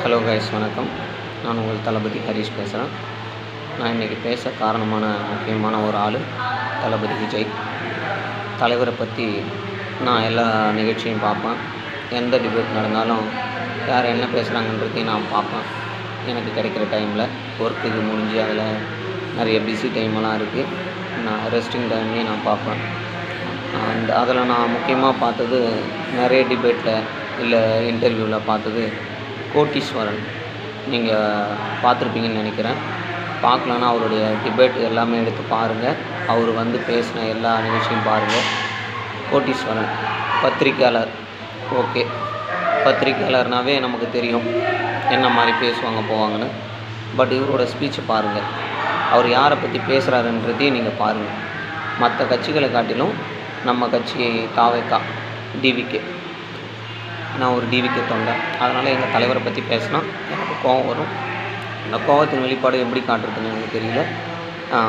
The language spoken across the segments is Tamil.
ஹலோ கைஸ், வணக்கம். நான் உங்கள் தளபதி ஹரிஷ் பேசுகிறேன். நான் இன்றைக்கி பேச காரணமான முக்கியமான ஒரு ஆள் தளபதி விஜய். தலைவரை பற்றி நான் எல்லா நிகழ்ச்சியும் பார்ப்பேன். எந்த டிபேட் நடந்தாலும் யார் என்ன பேசுகிறாங்கன்றதையும் நான் பார்ப்பேன். எனக்கு கிடைக்கிற டைமில் ஒர்க்குக்கு முடிஞ்சு அதில் நிறைய பிஸி டைமெல்லாம் இருக்குது. நான் ரெஸ்டிங் டைம்லேயும் நான் பார்ப்பேன். அதில் நான் முக்கியமாக பார்த்தது நிறைய டிபேட்டில் இல்லை இன்டர்வியூவில் பார்த்தது கோட்டீஸ்வரன். நீங்கள் பார்த்துருப்பீங்கன்னு நினைக்கிறேன். பார்க்கலன்னா அவருடைய டிபேட் எல்லாமே எடுத்து பாருங்கள். அவர் பேசின எல்லா நிகழ்ச்சியும் பாருங்கள். கோட்டீஸ்வரன் பத்திரிக்கையாளர். ஓகே, பத்திரிக்கையாளர்னாவே நமக்கு தெரியும் என்ன மாதிரி பேசுவாங்க போவாங்கன்னு. பட் இவரோட ஸ்பீச்சை பாருங்கள். அவர் யாரை பற்றி பேசுகிறாருன்றதையும் நீங்கள் பாருங்கள். மற்ற கட்சிகளை காட்டிலும் நம்ம கட்சி தாவேகா, டிவிகே, நான் ஒரு டிவிகே தொண்டை. அதனால் எங்கள் தலைவரை பற்றி பேசினா எனக்கு கோவம் வரும். அந்த கோவத்தின் வெளிப்பாடு எப்படி காட்டுறதுன்னு எனக்கு தெரியல.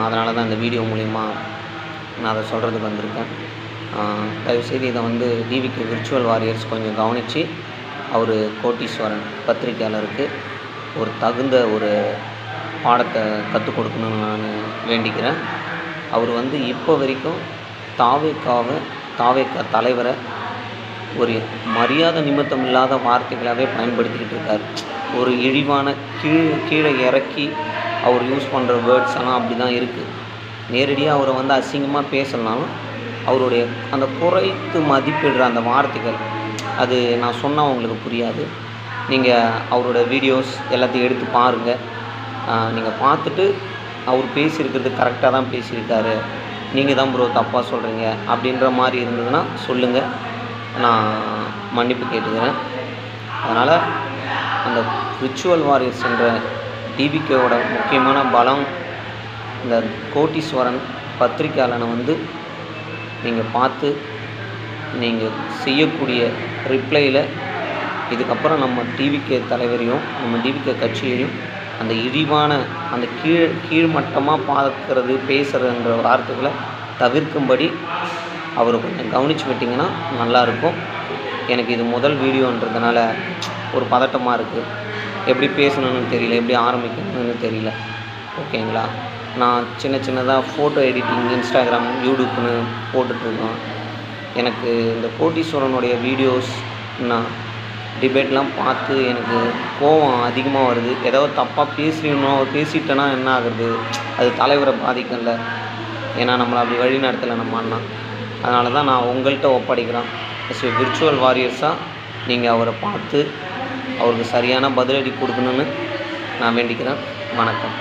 அதனால தான் இந்த வீடியோ மூலிமா நான் அதை சொல்கிறதுக்கு வந்திருக்கேன். தயவுசெய்து இதை டிவிகே விர்ச்சுவல் வாரியர்ஸ் கொஞ்சம் கவனித்து அவர் கோட்டீஸ்வரன் பத்திரிக்கையாளருக்கு ஒரு தகுந்த ஒரு பாடத்தை கற்றுக் கொடுக்கணும்னு நான் வேண்டிக்கிறேன். அவர் இப்போ வரைக்கும் தாவேகா தலைவரை ஒரு மரியாதை நிமித்தம் இல்லாத வார்த்தைகளாகவே பயன்படுத்திக்கிட்டு இருக்கார். ஒரு இழிவான கீழே இறக்கி அவர் யூஸ் பண்ணுற வேர்ட்ஸ் எல்லாம் அப்படி தான் இருக்குது. நேரடியாக அவரை அசிங்கமாக பேசலனாலும் அவருடைய அந்த குறைத்து மதிப்பிடுற அந்த வார்த்தைகள், அது நான் சொன்னால் உங்களுக்கு புரியாது. நீங்கள் அவரோட வீடியோஸ் எல்லாத்தையும் எடுத்து பாருங்கள். நீங்கள் பார்த்துட்டு அவர் பேசியிருக்கிறது கரெக்டாக தான் பேசியிருக்காரு, நீங்கள் தான் ப்ரோ தப்பாக சொல்கிறீங்க அப்படின்ற மாதிரி இருந்ததுன்னா சொல்லுங்கள், நான் மன்னிப்பு கேட்டுக்கிறேன். அதனால் அந்த விர்ச்சுவல் வாரியர்ஸ் என்ற டிவிகேவோட முக்கியமான பலம் இந்த கோட்டீஸ்வரன் பத்திரிக்கையாளனை நீங்கள் பார்த்து நீங்கள் செய்யக்கூடிய ரிப்ளையில் இதுக்கப்புறம் நம்ம டிவிகே தலைவரையும் நம்ம டிவிகே கட்சியையும் அந்த இழிவான அந்த கீழ்மட்டமாக பார்க்கறது பேசுகிறதுன்ற வார்த்தைகளை தவிர்க்கும்படி அவர் கொஞ்சம் கவனித்து விட்டிங்கன்னா நல்லாயிருக்கும். எனக்கு இது முதல் வீடியோன்றதுனால ஒரு பதட்டமாக இருக்குது. எப்படி பேசணுன்னு தெரியல, எப்படி ஆரம்பிக்கணும்னு தெரியல. ஓகேங்களா? நான் சின்னதாக ஃபோட்டோ எடிட்டிங் இன்ஸ்டாகிராம் யூடியூப்னு போட்டுட்ருக்கோம். எனக்கு இந்த கோட்டீஸ்வரனுடைய வீடியோஸ் நான் டிபேட்லாம் பார்த்து எனக்கு கோபம் அதிகமாக வருது. ஏதாவது தப்பாக பேசிட்டேன்னா என்ன ஆகுறது? அது தலைவரை பாதிக்கல. ஏன்னா நம்மளை அப்படி வழி நடத்தலை நம்ம அண்ணா. அதனால தான் நான் உங்கள்கிட்ட ஒப்படைக்கிறேன். விர்ச்சுவல் வாரியர்ஸாக நீங்கள் அவரை பார்த்து அவருக்கு சரியான பதிலடி கொடுக்கணுன்னு நான் வேண்டிக்கிறேன். வணக்கம்.